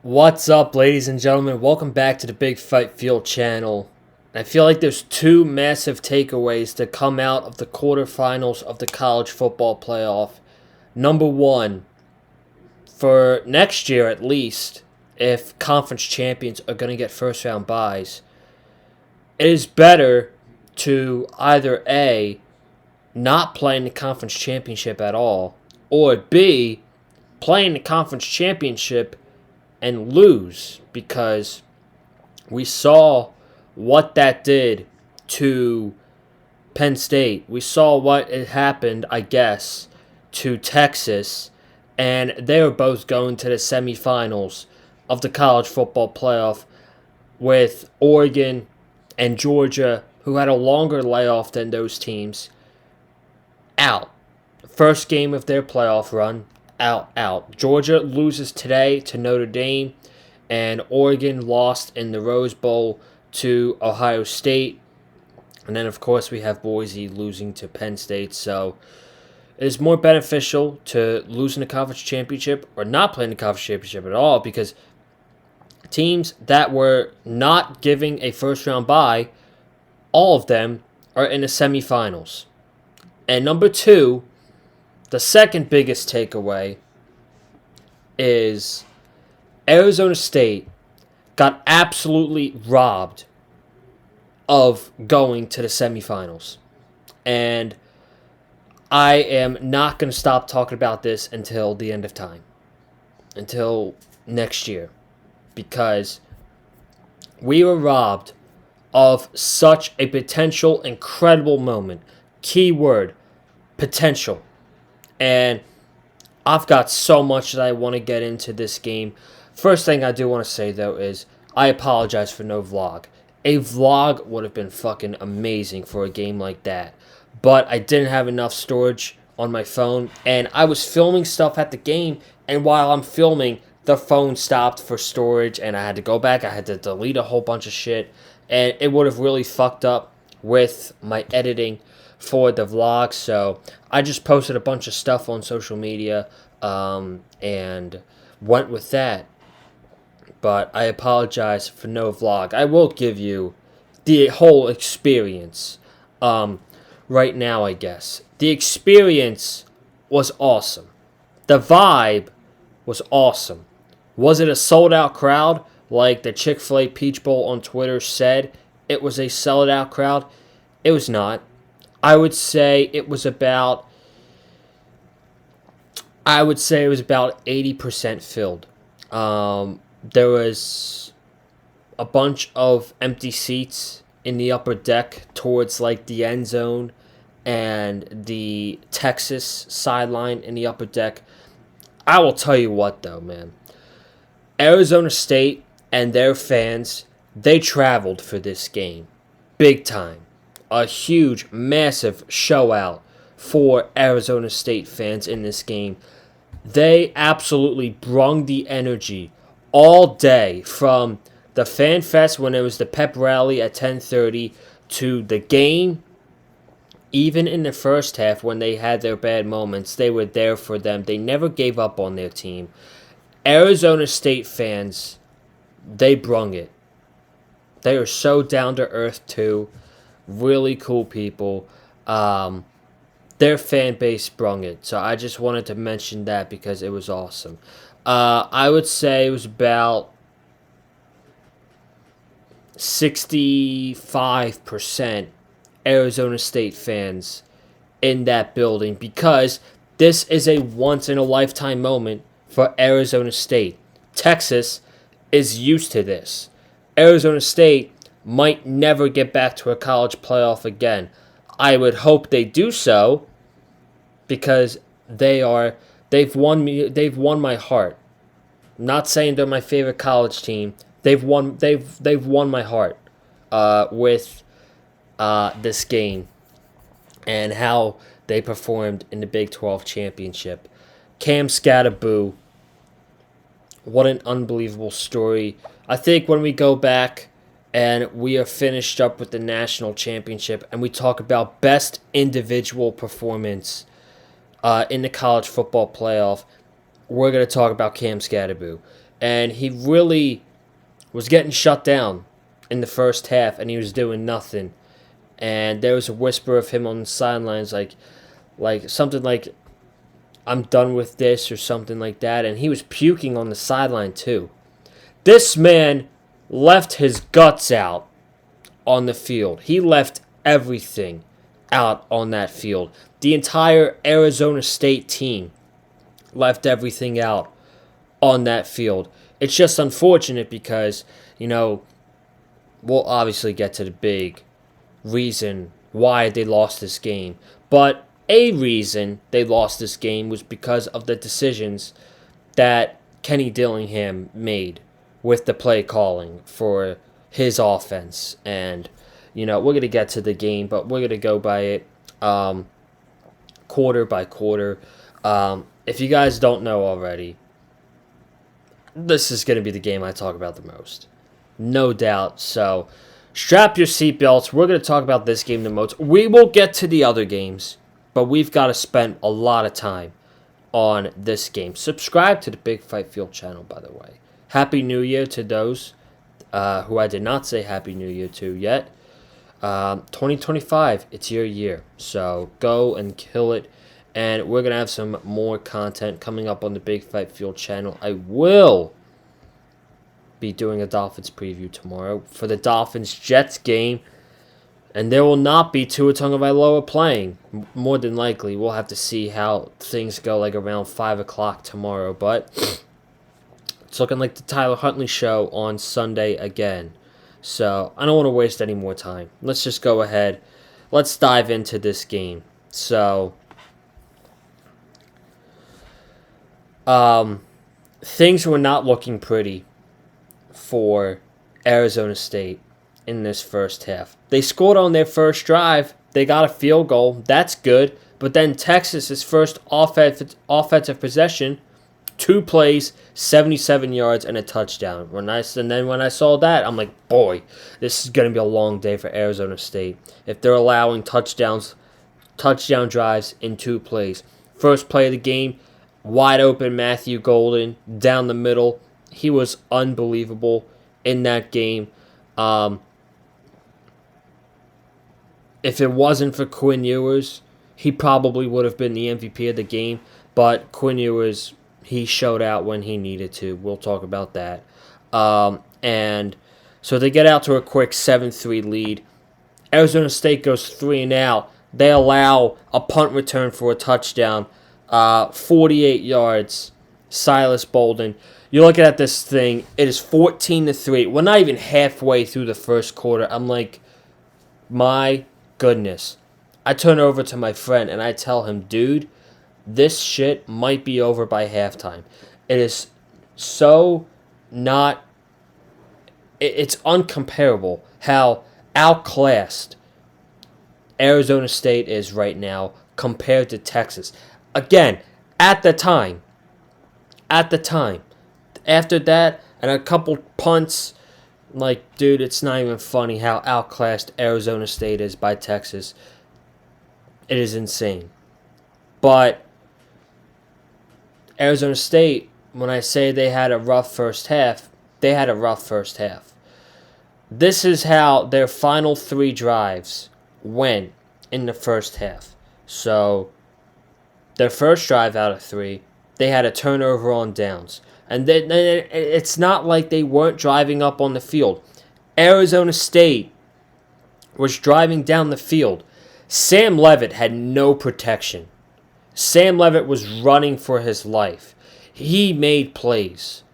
What's up, ladies and gentlemen? Welcome back to the Big Fight Field channel. I feel like there's two massive takeaways to come out of the quarterfinals of the college football playoff. Number one, for next year at least, if conference champions are going to get first round byes, it is better to either A, not play in the conference championship at all, or B, play in the conference championship and lose, because we saw what that did to Penn State. We saw what had happened, I guess, to Texas, and they were both going to the semifinals of the college football playoff with Oregon and Georgia, who had a longer layoff than those teams, out. First game of their playoff run, out. Georgia loses today to Notre Dame, and Oregon lost in the Rose Bowl to Ohio State. And then, of course, we have Boise losing to Penn State. So it is more beneficial to lose in the conference championship or not play in the conference championship at all, because teams that were not giving a first round bye, all of them are in the semifinals. And number two, the second biggest takeaway is Arizona State got absolutely robbed of going to the semifinals. And I am not going to stop talking about this until the end of time, until next year, because we were robbed of such a potential incredible moment. Keyword, potential. And I've got so much that I want to get into this game. First thing I do want to say, though, is I apologize for no vlog. A vlog would have been fucking amazing for a game like that. But I didn't have enough storage on my phone, and I was filming stuff at the game, and while I'm filming, the phone stopped for storage, and I had to go back. I had to delete a whole bunch of shit, and it would have really fucked up with my editing for the vlog. So I just posted a bunch of stuff on social media and went with that. But I apologize for no vlog. I will give you the whole experience right now, I guess. The experience was awesome. The vibe was awesome. Was it a sold-out crowd like the Chick-fil-A Peach Bowl on Twitter said it was a sold-out crowd? It was not. I would say it was about 80% filled. There was a bunch of empty seats in the upper deck towards like the end zone and the Texas sideline in the upper deck. I will tell you what, though, man. Arizona State and their fans, they traveled for this game. Big time. A huge, massive show out for Arizona State fans in this game. They absolutely brung the energy all day, from the Fan Fest when it was the pep rally at 10:30 to the game. Even in the first half when they had their bad moments, they were there for them. They never gave up on their team. Arizona State fans, they brung it. They are so down to earth too. Really cool people. Their fan base brung it. So I just wanted to mention that because it was awesome. I would say it was about 65% Arizona State fans in that building, because this is a once-in-a-lifetime moment for Arizona State. Texas is used to this. Arizona State might never get back to a college playoff again. I would hope they do so, because they've won my heart. I'm not saying they're my favorite college team. They've won my heart with this game and how they performed in the Big 12 championship. Cam Skattebo, what an unbelievable story. I think when we go back and we are finished up with the national championship and we talk about best individual performance in the college football playoff, we're going to talk about Cam Skattebo. And he really was getting shut down in the first half, and he was doing nothing. And there was a whisper of him on the sidelines, like something like, "I'm done with this," or something like that. And he was puking on the sideline too. This man left his guts out on the field. He left everything out on that field. The entire Arizona State team left everything out on that field. It's just unfortunate because, we'll obviously get to the big reason why they lost this game. But a reason they lost this game was because of the decisions that Kenny Dillingham made with the play calling for his offense. And, we're going to get to the game, but we're going to go by it quarter by quarter. If you guys don't know already, this is going to be the game I talk about the most. No doubt. So strap your seatbelts. We're going to talk about this game the most. We will get to the other games, but we've got to spend a lot of time on this game. Subscribe to the Big Fight Field channel, by the way. Happy New Year to those who I did not say Happy New Year to yet. 2025, it's your year. So go and kill it. And we're going to have some more content coming up on the Big Fight Field channel. I will be doing a Dolphins preview tomorrow for the Dolphins-Jets game. And there will not be Tua Tagovailoa playing. More than likely, we'll have to see how things go like around 5 o'clock tomorrow. But it's looking like the Tyler Huntley show on Sunday again. So I don't want to waste any more time. Let's just go ahead. Let's dive into this game. So things were not looking pretty for Arizona State in this first half. They scored on their first drive. They got a field goal. That's good. But then Texas's first offensive possession, 2 plays, 77 yards, and a touchdown. And then when I saw that, I'm like, boy, this is going to be a long day for Arizona State if they're allowing touchdown drives in 2 plays. First play of the game, wide open Matthew Golden down the middle. He was unbelievable in that game. If it wasn't for Quinn Ewers, he probably would have been the MVP of the game. But Quinn Ewers, he showed out when he needed to. We'll talk about that. And so they get out to a quick 7-3 lead. Arizona State goes 3 and out. They allow a punt return for a touchdown. 48 yards. Silas Bolden. You're looking at this thing. It is 14-3. We're not even halfway through the first quarter. I'm like, my goodness. I turn over to my friend and I tell him, dude, this shit might be over by halftime. It is so not... It's uncomparable how outclassed Arizona State is right now compared to Texas. Again, at the time. After that, and a couple punts, like, dude, it's not even funny how outclassed Arizona State is by Texas. It is insane. But Arizona State, when I say they had a rough first half, they had a rough first half. This is how their final 3 drives went in the first half. So, their first drive out of 3, they had a turnover on downs. And then it's not like they weren't driving up on the field. Arizona State was driving down the field. Sam Leavitt had no protection. Sam Leavitt was running for his life. He made plays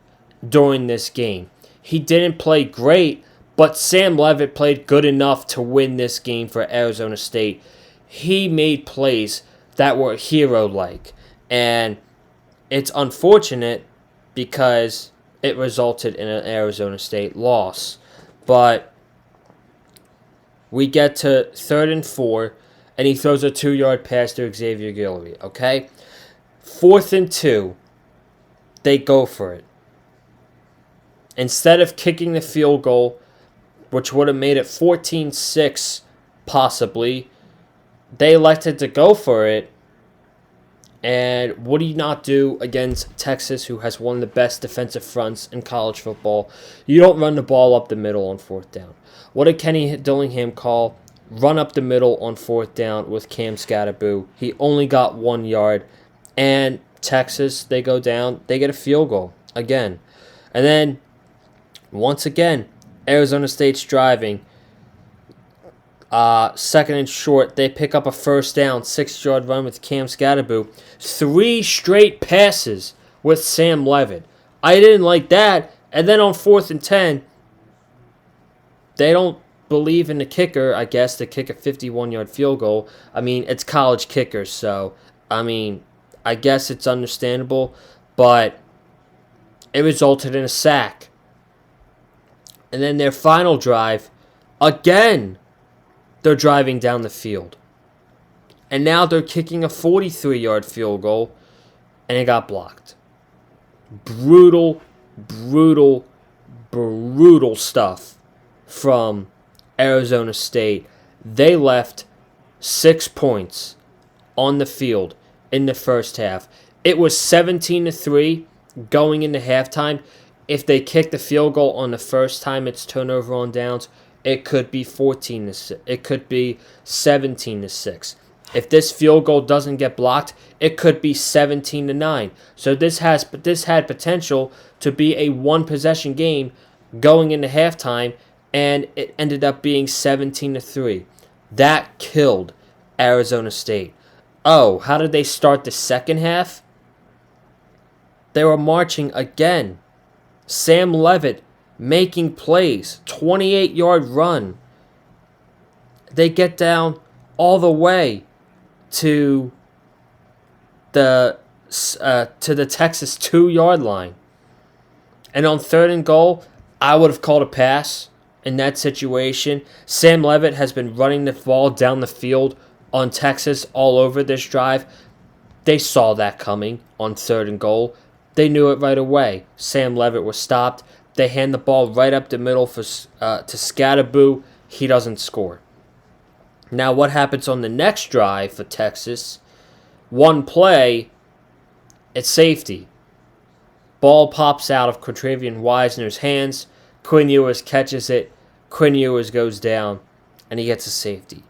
during this game. He didn't play great, but Sam Leavitt played good enough to win this game for Arizona State. He made plays that were hero-like. And it's unfortunate because it resulted in an Arizona State loss. But we get to 3rd and 4, and he throws a 2-yard pass to Xavier Guillory, okay? 4th and 2, they go for it. Instead of kicking the field goal, which would have made it 14-6 possibly, they elected to go for it, And what do you not do against Texas, who has one of the best defensive fronts in college football? You don't run the ball up the middle on fourth down. What did Kenny Dillingham call? Run up the middle on fourth down with Cam Scatterboo. He only got 1 yard. And Texas, they go down. They get a field goal again. And then, once again, Arizona State's driving. Second and short, they pick up a first down, 6-yard run with Cam Scatterboo. 3 straight passes with Sam Levitt. I didn't like that. And then on 4th and 10, they don't believe in the kicker, I guess, to kick a 51-yard field goal. I mean, it's college kickers, so, I mean, I guess it's understandable. But it resulted in a sack. And then their final drive, again, they're driving down the field. And now they're kicking a 43-yard field goal, and it got blocked. Brutal, brutal, brutal stuff from Arizona State. They left 6 points on the field in the first half. It was 17-3 going into halftime. If they kick the field goal on the first time it's turnover on downs, it could be 14-6. It could be 17-6. If this field goal doesn't get blocked, it could be 17-9. So this had potential to be a one-possession game going into halftime, and it ended up being 17-3. That killed Arizona State. Oh, how did they start the second half? They were marching again. Sam Levitt making plays, 28-yard run. They get down all the way to the Texas 2-yard line. And on 3rd and goal, I would have called a pass in that situation. Sam Levitt has been running the ball down the field on Texas all over this drive. They saw that coming on 3rd and goal. They knew it right away. Sam Levitt was stopped. They hand the ball right up the middle to Scatterboo. He doesn't score. Now, what happens on the next drive for Texas? One play, it's safety. Ball pops out of Quatravian Wisner's hands. Quinn Ewers catches it. Quinn Ewers goes down, and he gets a safety.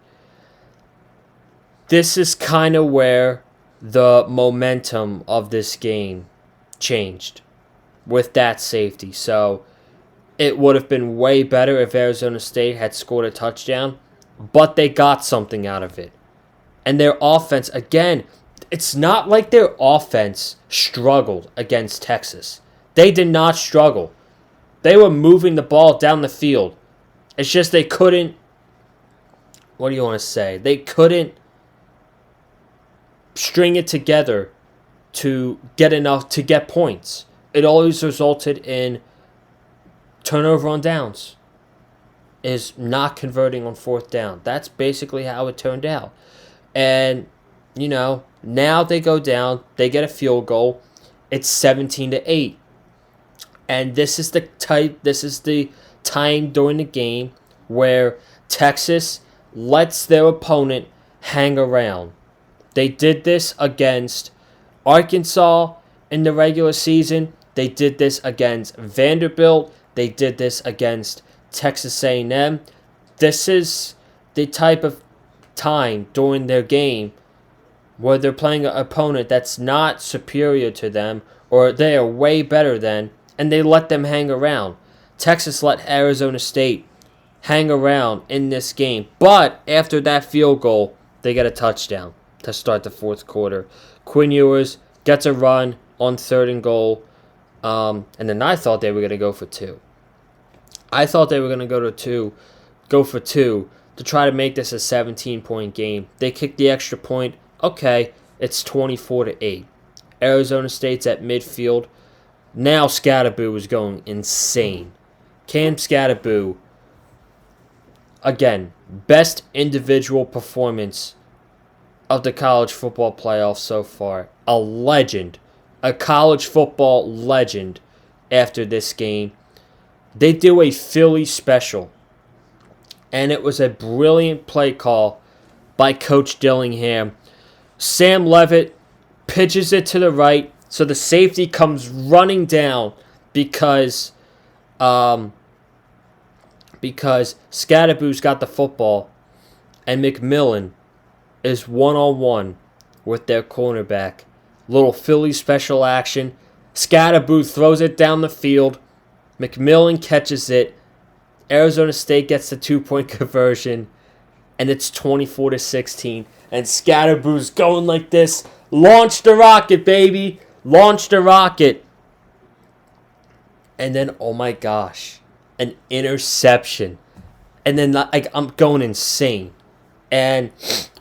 This is kind of where the momentum of this game changed with that safety. So it would have been way better if Arizona State had scored a touchdown, but they got something out of it. And their offense, again, it's not like their offense struggled against Texas. They did not struggle. They were moving the ball down the field. It's just they couldn't, what do you want to say? They couldn't string it together to get enough to get points. It always resulted in turnover on downs, is not converting on 4th down. That's basically how it turned out. And, now they go down, they get a field goal. It's 17-8. And this is the time during the game where Texas lets their opponent hang around. They did this against Arkansas in the regular season. They did this against Vanderbilt. They did this against Texas A&M. This is the type of time during their game where they're playing an opponent that's not superior to them or they are way better than, and they let them hang around. Texas let Arizona State hang around in this game. But after that field goal, they get a touchdown to start the 4th quarter. Quinn Ewers gets a run on 3rd and goal. And then I thought they were going to go for 2. I thought they were going to go for 2 to try to make this a 17-point game. They kicked the extra point. Okay, it's 24-8. Arizona State's at midfield. Now Scatterboo is going insane. Cam Scatterboo, again, best individual performance of the college football playoff so far. A legend. A college football legend after this game. They do a Philly special. And it was a brilliant play call by Coach Dillingham. Sam Levitt pitches it to the right, so the safety comes running down because Scadaboo's got the football, and McMillan is one-on-one with their cornerback. Little Philly special action. Scadaboo throws it down the field. McMillan catches it. Arizona State gets the 2-point conversion, and it's 24-16. And Scadaboo's going like this. Launch the rocket, baby. Launch the rocket. And then, oh my gosh, an interception. And then, like, I'm going insane. And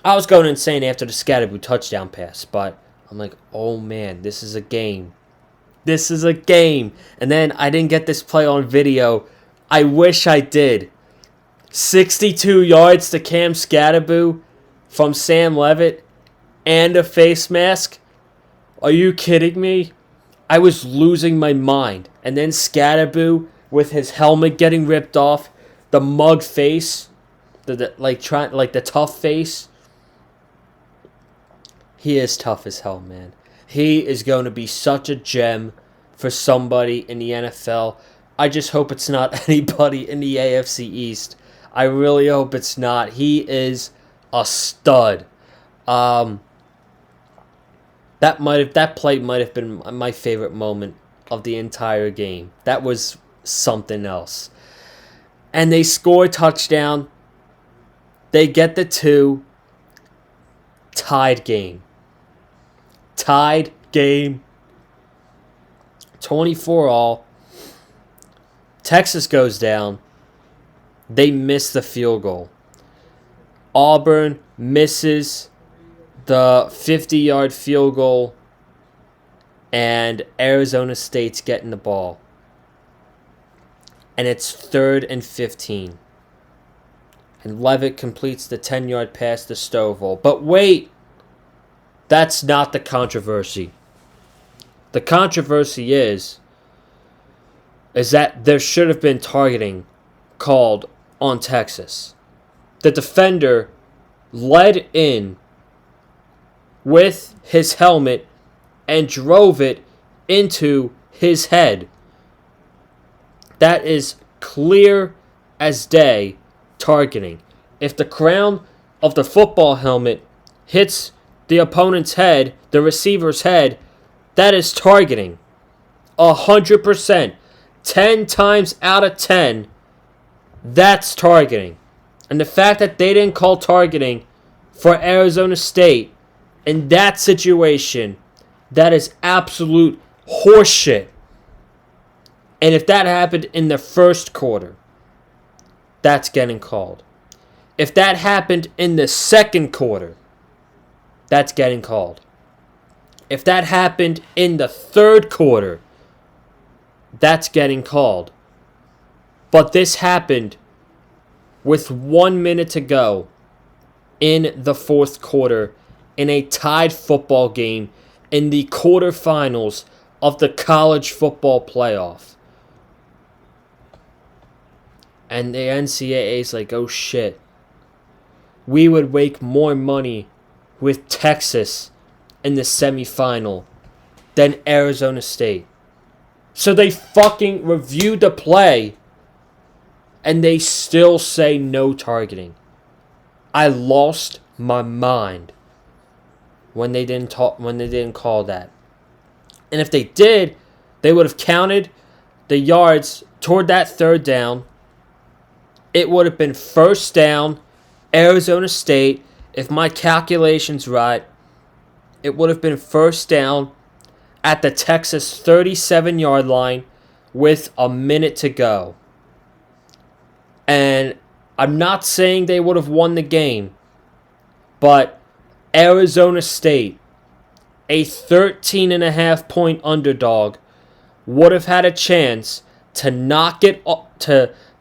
I was going insane after the Scadaboo touchdown pass. But I'm like, oh man, this is a game. This is a game. And then I didn't get this play on video. I wish I did. 62 yards to Cam Scadaboo from Sam Levitt and a face mask. Are you kidding me? I was losing my mind. And then Scadaboo with his helmet getting ripped off, the mug face, the tough face. He is tough as hell, man. He is going to be such a gem for somebody in the NFL. I just hope it's not anybody in the AFC East. I really hope it's not. He is a stud. That play might have been my favorite moment of the entire game. That was something else. And they score a touchdown. They get the 2. Tied game. Tied game. 24-all. Texas goes down. They miss the field goal. Auburn misses the 50-yard field goal. And Arizona State's getting the ball. And it's 3rd and 15. And Levitt completes the 10-yard pass to Stovall. But wait! That's not the controversy. The controversy is that there should have been targeting called on Texas. The defender led in with his helmet and drove it into his head. That is clear as day targeting. If the crown of the football helmet hits the opponent's head, the receiver's head, that is targeting. 100%. 10 times out of 10, that's targeting. And the fact that they didn't call targeting for Arizona State in that situation, that is absolute horseshit. And if that happened in the first quarter, that's getting called. If that happened in the second quarter, that's getting called. If that happened in the third quarter, that's getting called. But this happened with 1 minute to go in the fourth quarter in a tied football game in the quarterfinals of the college football playoff. And the NCAA is like, oh shit. We would make more money with Texas in the semifinal than Arizona State. So they fucking reviewed the play and they still say no targeting. I lost my mind when they didn't call that. And if they did, they would have counted the yards toward that third down. It would have been first down, Arizona State. If my calculation's right, it would have been first down at the Texas 37-yard line with a minute to go. And I'm not saying they would have won the game, but Arizona State, a 13.5-point underdog, would have had a chance to knock it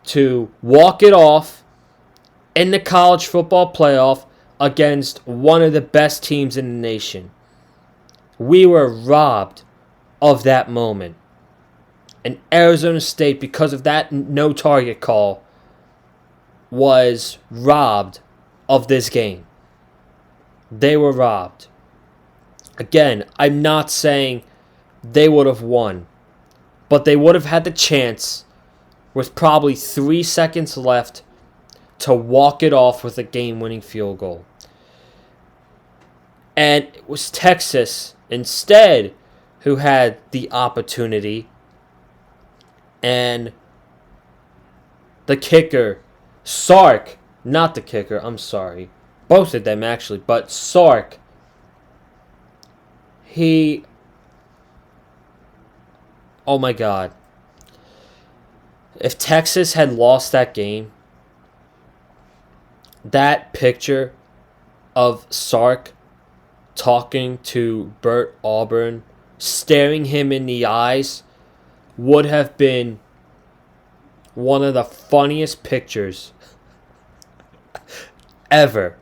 to walk it off in the college football playoff against one of the best teams in the nation. We were robbed of that moment. And Arizona State, because of that no target call, was robbed of this game. They were robbed. Again, I'm not saying they would have won, but they would have had the chance with probably 3 seconds left to walk it off with a game-winning field goal. And it was Texas instead who had the opportunity, and the kicker, Sark, not the kicker, I'm sorry. Both of them actually, but Sark, oh my God. If Texas had lost that game, that picture of Sark talking to Bert Auburn, staring him in the eyes, would have been one of the funniest pictures ever.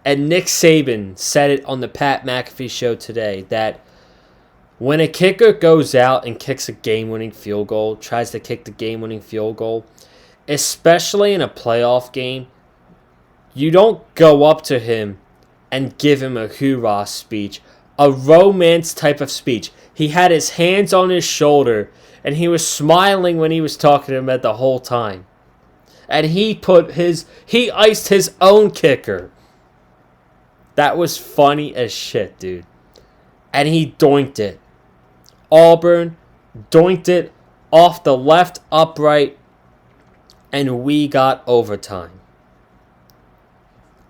And Nick Saban said it on the Pat McAfee show today that when a kicker goes out and kicks a game-winning field goal, tries to kick the game-winning field goal, especially in a playoff game, you don't go up to him and give him a hoorah speech, a romance type of speech. He had his hands on his shoulder, and he was smiling when he was talking to him at the whole time. And he iced his own kicker. That was funny as shit, dude. And he doinked it. Auburn doinked it off the left upright, and we got overtime.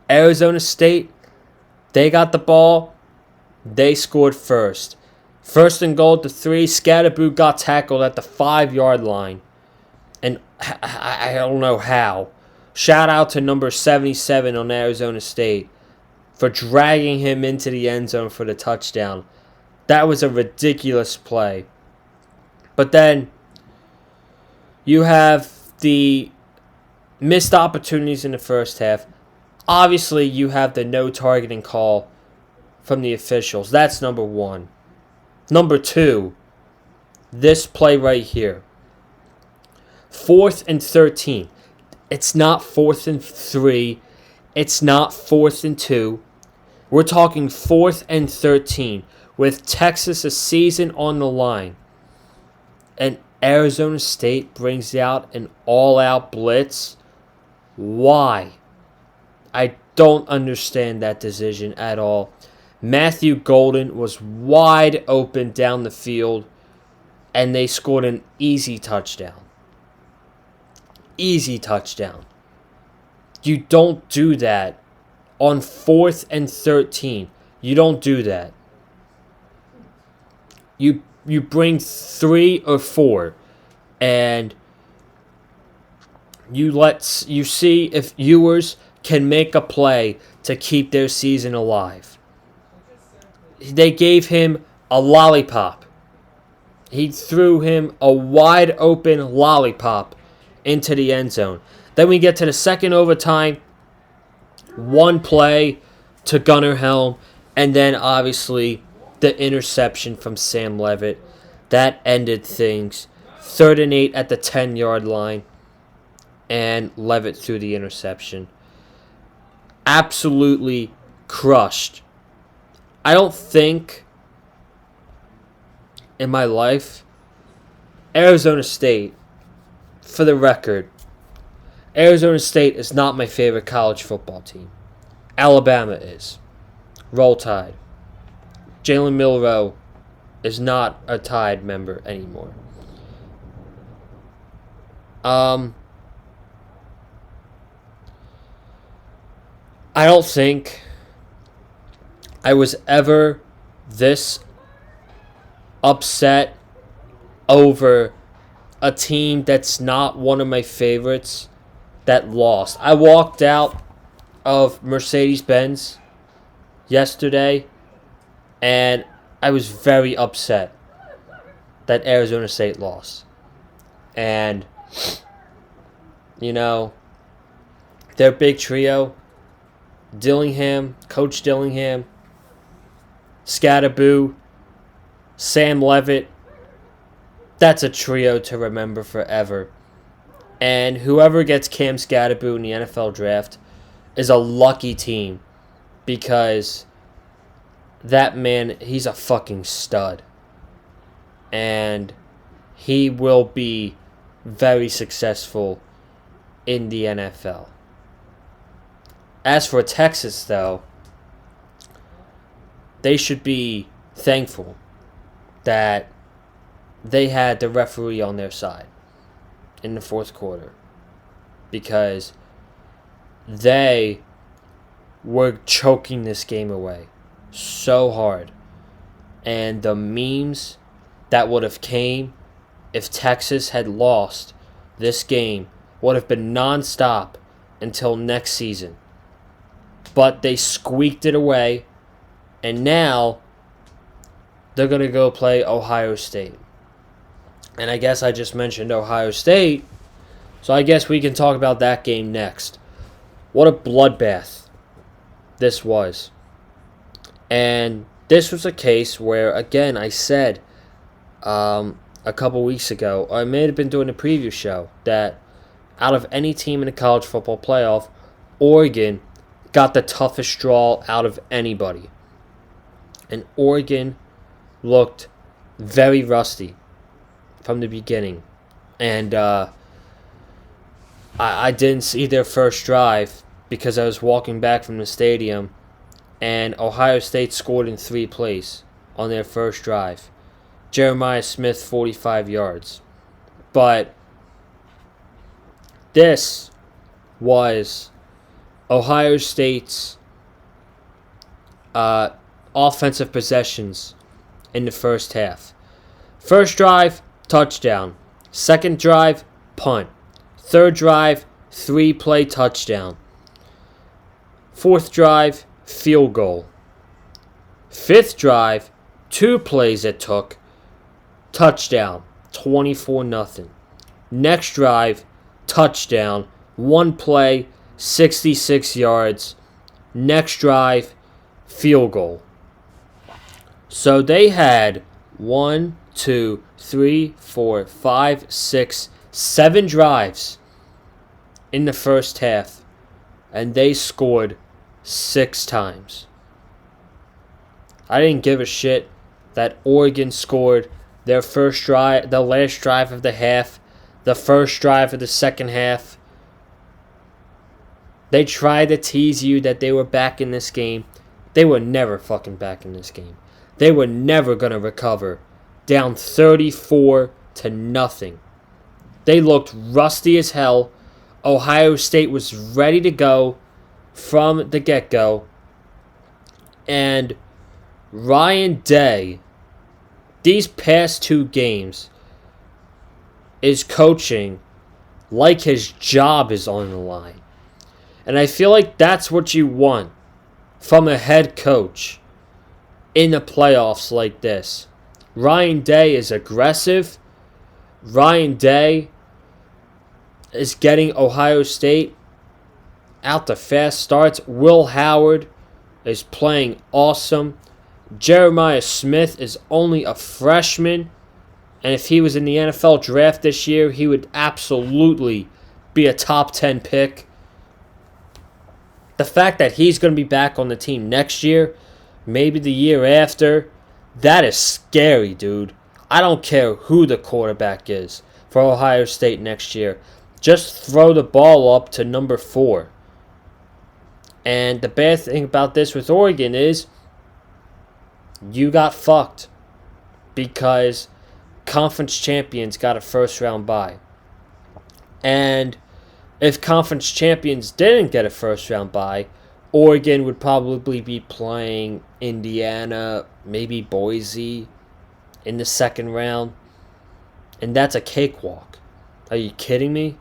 Arizona State, they got the ball. They scored first. First and goal to 3. Scatterboo got tackled at the 5-yard line. And I don't know how. Shout out to number 77 on Arizona State for dragging him into the end zone for the touchdown. That was a ridiculous play. But then you have the missed opportunities in the first half. Obviously, you have the no targeting call from the officials. That's number one. Number two, this play right here. 4th and 13. It's not 4th and 3. It's not 4th and 2. We're talking 4th and 13 with Texas a season on the line. And Arizona State brings out an all-out blitz. Why? I don't understand that decision at all. Matthew Golden was wide open down the field, and they scored an easy touchdown. Easy touchdown. You don't do that on 4th and 13. You don't do that. You bring 3 or 4, and you see if Ewers can make a play to keep their season alive. They gave him a lollipop. He threw him a wide open lollipop into the end zone. Then we get to the second overtime. One play to Gunnar Helm, and then obviously the interception from Sam Levitt. That ended things. 3rd and 8 at the 10-yard line, and Levitt threw the interception. Absolutely crushed. I don't think in my life, Arizona State, for the record, Arizona State is not my favorite college football team. Alabama is. Roll Tide. Jalen Milroe is not a Tide member anymore. I don't think I was ever this upset over a team that's not one of my favorites that lost. I walked out of Mercedes-Benz yesterday, and I was very upset that Arizona State lost. And, their big trio, Dillingham, Coach Dillingham, Scatterboo, Sam Levitt, that's a trio to remember forever. And whoever gets Cam Scatterboo in the NFL draft is a lucky team, because that man, he's a fucking stud. And he will be very successful in the NFL. As for Texas, though, they should be thankful that they had the referee on their side in the fourth quarter, because they were choking this game away so hard. And the memes that would have came if Texas had lost this game would have been nonstop until next season. But they squeaked it away, and now they're going to go play Ohio State. And I guess I just mentioned Ohio State, so I guess we can talk about that game next. What a bloodbath this was. And this was a case where, again, I said a couple weeks ago, or I may have been doing a preview show, that out of any team in the college football playoff, Oregon got the toughest draw out of anybody. And Oregon looked very rusty from the beginning. And I didn't see their first drive because I was walking back from the stadium, and Ohio State scored in 3 plays on their first drive. Jeremiah Smith, 45 yards. But this was Ohio State's offensive possessions in the first half. First drive, touchdown. Second drive, punt. Third drive, 3-play touchdown. Fourth drive, field goal. Fifth drive, 2 plays it took, touchdown, 24-0. Next drive, touchdown, 1 play, 66 yards. Next drive, field goal. So they had 1, 2, 3, 4, 5, 6, 7 drives in the first half, and they scored 6 times. I didn't give a shit that Oregon scored their first drive, the last drive of the half, the first drive of the second half. They tried to tease you that they were back in this game. They were never fucking back in this game. They were never going to recover. Down 34-0. They looked rusty as hell. Ohio State was ready to go from the get-go. And Ryan Day, these past 2 games, is coaching like his job is on the line. And I feel like that's what you want from a head coach in the playoffs like this. Ryan Day is aggressive. Ryan Day is getting Ohio State out to fast starts. Will Howard is playing awesome. Jeremiah Smith is only a freshman, and if he was in the NFL draft this year, he would absolutely be a top 10 pick. The fact that he's going to be back on the team next year, maybe the year after, that is scary, dude. I don't care who the quarterback is for Ohio State next year. Just throw the ball up to number 4. And the bad thing about this with Oregon is you got fucked because conference champions got a first-round bye. And if conference champions didn't get a first-round bye, Oregon would probably be playing Indiana, maybe Boise in the second round. And that's a cakewalk. Are you kidding me?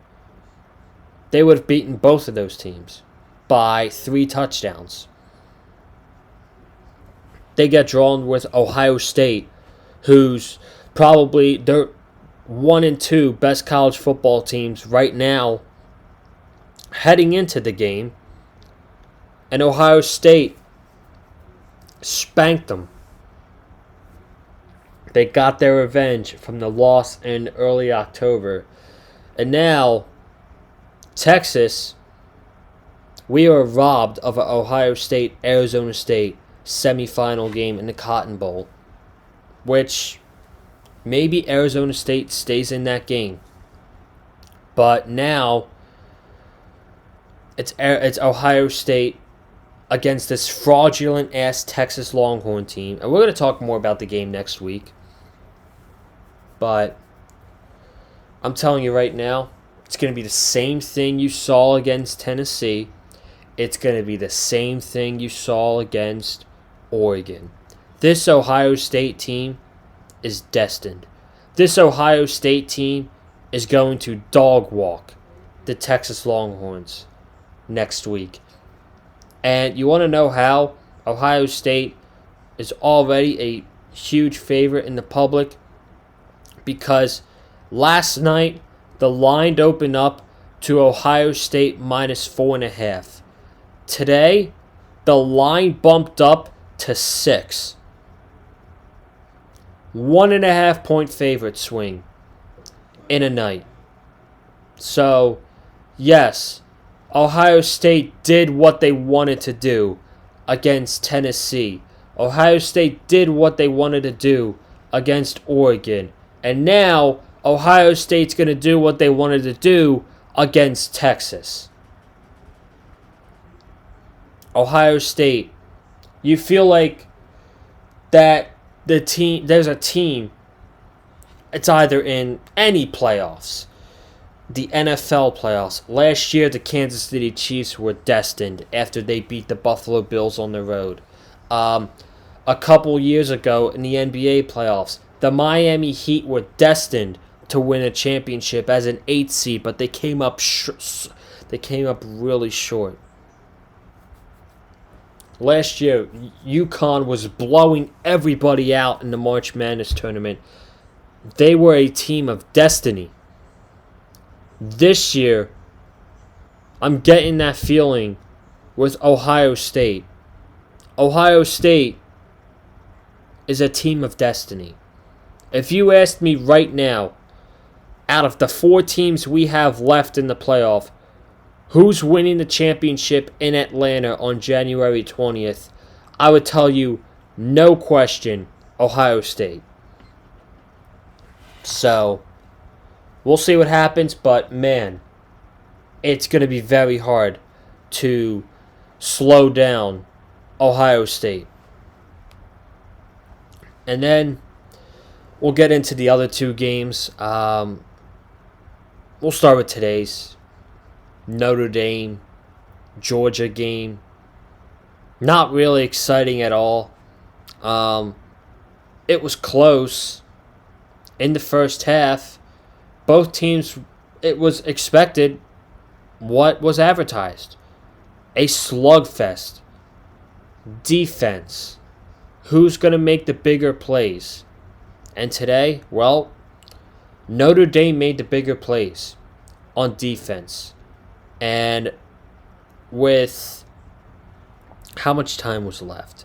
They would have beaten both of those teams by 3 touchdowns. They get drawn with Ohio State, who's probably their 1 and 2 best college football teams right now heading into the game. And Ohio State spanked them. They got their revenge from the loss in early October. And now, Texas, we are robbed of an Ohio State, Arizona State semifinal game in the Cotton Bowl, which maybe Arizona State stays in that game. But now it's Ohio State against this fraudulent-ass Texas Longhorn team. And we're going to talk more about the game next week. But I'm telling you right now, it's going to be the same thing you saw against Tennessee. It's going to be the same thing you saw against Oregon. This Ohio State team is destined. This Ohio State team is going to dog walk the Texas Longhorns next week. And you want to know how? Ohio State is already a huge favorite in the public because last night the line opened up to Ohio State minus 4.5. Today, the line bumped up to 6. 1.5 point favorite swing in a night. So, yes, Ohio State did what they wanted to do against Tennessee. Ohio State did what they wanted to do against Oregon. And now, Ohio State's going to do what they wanted to do against Texas. Ohio State, you feel like that there's a team, it's either in any playoffs, the NFL playoffs. Last year, the Kansas City Chiefs were destined after they beat the Buffalo Bills on the road. A couple years ago in the NBA playoffs, the Miami Heat were destined to win a championship as an 8th seed, but they came up really short. Last year, UConn was blowing everybody out in the March Madness tournament. They were a team of destiny. This year, I'm getting that feeling with Ohio State. Ohio State is a team of destiny. If you asked me right now, out of the 4 teams we have left in the playoff, who's winning the championship in Atlanta on January 20th, I would tell you, no question, Ohio State. So, we'll see what happens, but man, it's going to be very hard to slow down Ohio State. And then we'll get into the other 2 games. We'll start with today's Notre Dame, Georgia game. Not really exciting at all. It was close in the first half. Both teams, it was expected what was advertised. A slugfest. Defense. Who's going to make the bigger plays? And today, well, Notre Dame made the bigger plays on defense. And with how much time was left?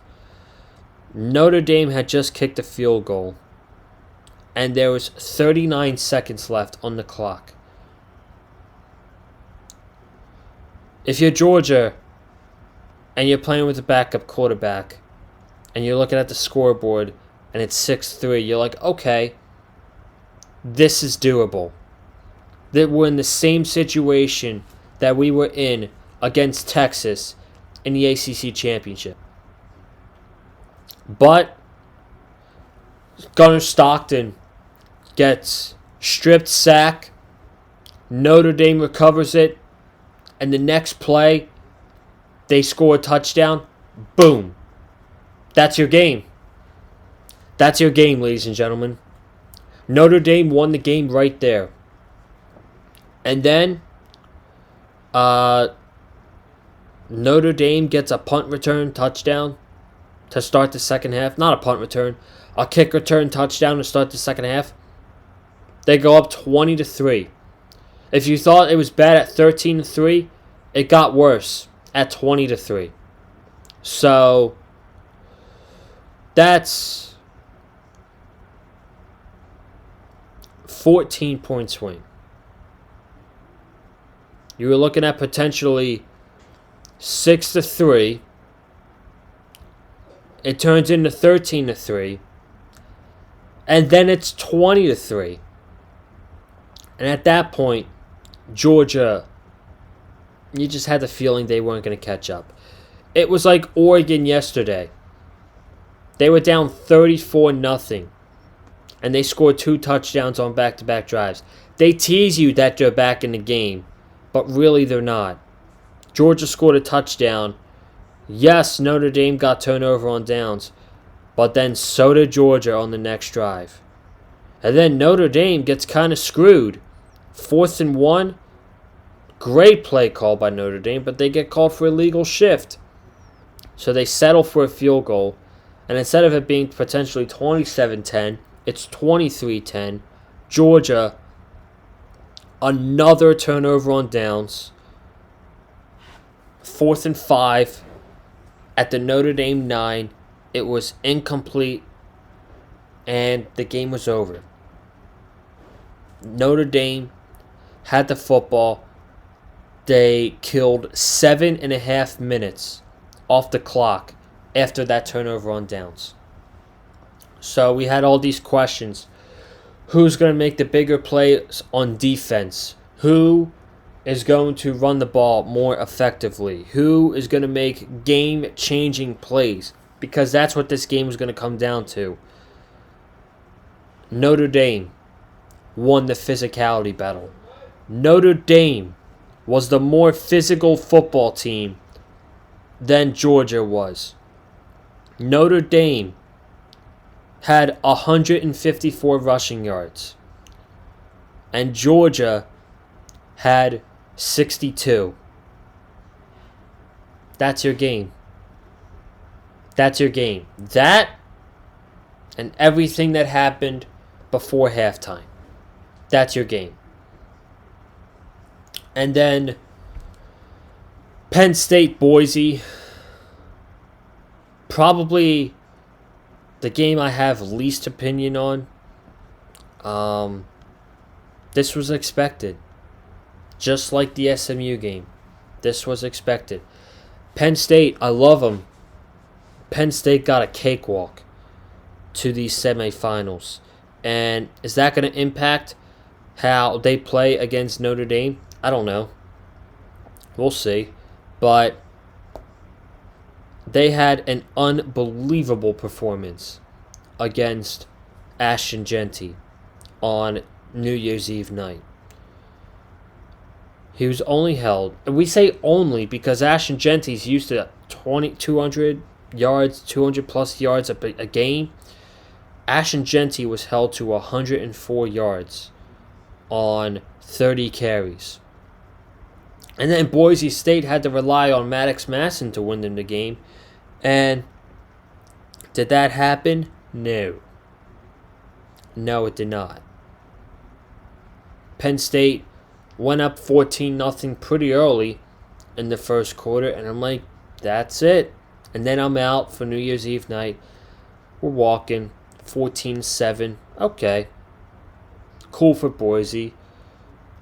Notre Dame had just kicked a field goal. And there was 39 seconds left on the clock. If you're Georgia and you're playing with a backup quarterback and you're looking at the scoreboard and it's 6-3, you're like, okay, this is doable. That we're in the same situation that we were in against Texas in the ACC Championship. But Gunnar Stockton gets stripped sack. Notre Dame recovers it. And the next play, they score a touchdown. Boom. That's your game. That's your game, ladies and gentlemen. Notre Dame won the game right there. And then Notre Dame gets a punt return touchdown to start the second half. Not a punt return. A kick return touchdown to start the second half. They go up 20-3. If you thought it was bad at 13-3, it got worse at 20-3. So that's 14-point swing. You were looking at potentially 6-3. It turns into 13-3. And then it's 20-3. And at that point, Georgia, you just had the feeling they weren't going to catch up. It was like Oregon yesterday. They were down 34-0. And they scored 2 touchdowns on back-to-back drives. They tease you that they're back in the game, but really they're not. Georgia scored a touchdown. Yes, Notre Dame got turnover on downs, but then so did Georgia on the next drive. And then Notre Dame gets kind of screwed. 4th and 1. Great play call by Notre Dame, but they get called for a illegal shift. So they settle for a field goal. And instead of it being potentially 27-10, it's 23-10. Georgia, another turnover on downs. 4th and 5 at the Notre Dame 9. It was incomplete, and the game was over. Notre Dame had the football. They killed 7.5 minutes off the clock after that turnover on downs. So we had all these questions. Who's going to make the bigger plays on defense? Who is going to run the ball more effectively? Who is going to make game-changing plays? Because that's what this game is going to come down to. Notre Dame won the physicality battle. Notre Dame was the more physical football team than Georgia was. Notre Dame had 154 rushing yards, and Georgia had 62. That's your game. That's your game. That and everything that happened before halftime. That's your game. And then Penn State, Boise. Probably the game I have least opinion on. This was expected. Just like the SMU game. This was expected. Penn State, I love them. Penn State got a cakewalk to these semifinals. And is that going to impact how they play against Notre Dame? I don't know. We'll see. But they had an unbelievable performance against Ashton Genty on New Year's Eve night. He was only held, and we say only because Ashton Genty's used to 200 yards, 200 plus yards a game. Ashton Genty was held to 104 yards on 30 carries. And then Boise State had to rely on Maddox Masson to win them the game. And did that happen? No. No, it did not. Penn State went up 14-0 pretty early in the first quarter, and I'm like, that's it. And then I'm out for New Year's Eve night. We're walking 14-7. Okay. Cool for Boise.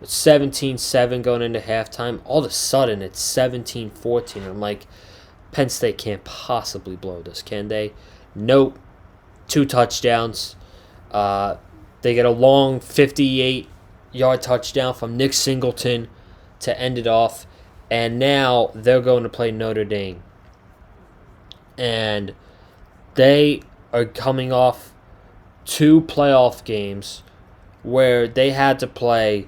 It's 17-7 going into halftime. All of a sudden, it's 17-14. I'm like, Penn State can't possibly blow this, can they? Nope. 2 touchdowns. They get a long 58-yard touchdown from Nick Singleton to end it off. And now they're going to play Notre Dame. And they are coming off 2 playoff games where they had to play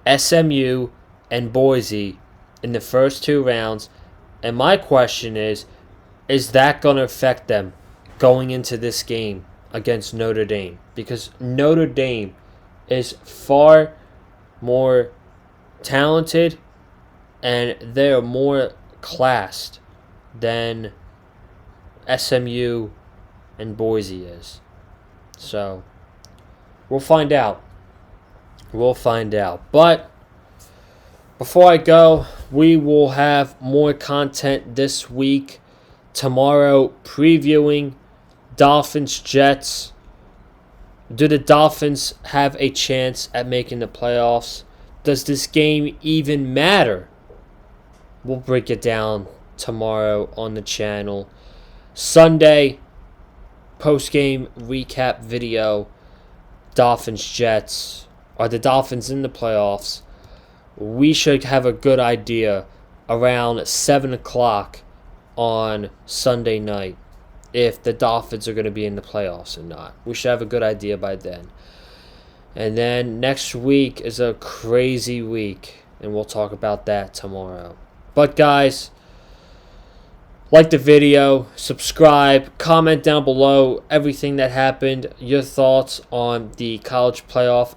SMU and Boise in the first 2 rounds. And my question is that going to affect them going into this game against Notre Dame? Because Notre Dame is far more talented and they're more classed than SMU and Boise is. So, we'll find out. We'll find out. But before I go, we will have more content this week. Tomorrow, previewing Dolphins-Jets. Do the Dolphins have a chance at making the playoffs? Does this game even matter? We'll break it down tomorrow on the channel. Sunday, post-game recap video, Dolphins-Jets, are the Dolphins in the playoffs? We should have a good idea around 7 o'clock on Sunday night if the Dolphins are going to be in the playoffs or not. We should have a good idea by then. And then next week is a crazy week, and we'll talk about that tomorrow. But guys, like the video, subscribe, comment down below everything that happened, your thoughts on the college playoff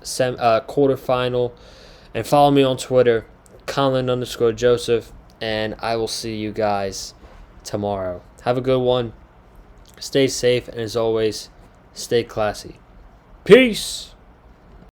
quarterfinal, and follow me on Twitter, Colin_Joseph, and I will see you guys tomorrow. Have a good one. Stay safe, and as always, stay classy. Peace!